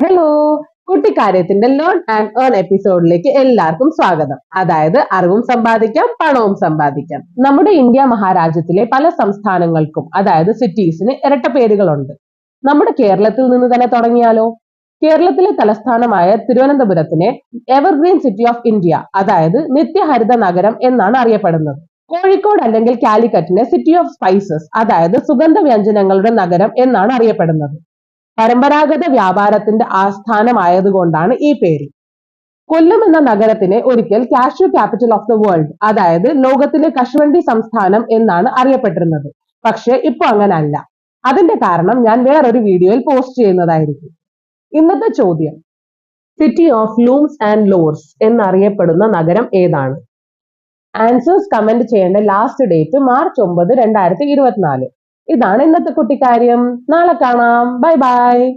Hello, കുട്ടിക്കാര്യത്തിന്റെ learn and earn എപ്പിസോഡിലേക്ക് എല്ലാവർക്കും സ്വാഗതം. അതായത് അറിവും സമ്പാദിക്കാം, പണവും സമ്പാദിക്കാം. നമ്മുടെ ഇന്ത്യ മഹാരാജ്യത്തിലെ പല സംസ്ഥാനങ്ങൾക്കും അതായത് സിറ്റീസിന് ഇരട്ട പേരുകളുണ്ട്. നമ്മുടെ കേരളത്തിൽ നിന്ന് തന്നെ തുടങ്ങിയാലോ? കേരളത്തിലെ തലസ്ഥാനമായ തിരുവനന്തപുരത്തിനെ എവർഗ്രീൻ സിറ്റി ഓഫ് ഇന്ത്യ അതായത് നിത്യഹരിത നഗരം എന്നാണ് അറിയപ്പെടുന്നത്. കോഴിക്കോട് അല്ലെങ്കിൽ കാലിക്കറ്റിനെ സിറ്റി ഓഫ് സ്പൈസസ് അതായത് സുഗന്ധ വ്യഞ്ജനങ്ങളുടെ നഗരം എന്നാണ് അറിയപ്പെടുന്നത്. പരമ്പരാഗത വ്യാപാരത്തിന്റെ ആസ്ഥാനമായതുകൊണ്ടാണ് ഈ പേര്. കൊല്ലം എന്ന നഗരത്തിനെ ഒരിക്കൽ cashew capital of the world അതായത് ലോകത്തിലെ കശുവണ്ടി സംസ്ഥാനം എന്നാണ് അറിയപ്പെട്ടിരുന്നത്. പക്ഷെ ഇപ്പൊ അങ്ങനെ അല്ല. അതിന്റെ കാരണം ഞാൻ വേറൊരു വീഡിയോയിൽ പോസ്റ്റ് ചെയ്യുന്നതായിരിക്കും. ഇന്നത്തെ ചോദ്യം, city of looms and lores എന്നറിയപ്പെടുന്ന നഗരം ഏതാണ്? ആൻസേഴ്സ് കമന്റ് ചെയ്യേണ്ട ലാസ്റ്റ് ഡേറ്റ് മാർച്ച് 9, 2024. ഇതാണ് ഇന്നത്തെ കുട്ടിക്കാര്യം. നാളെ കാണാം. Bye bye.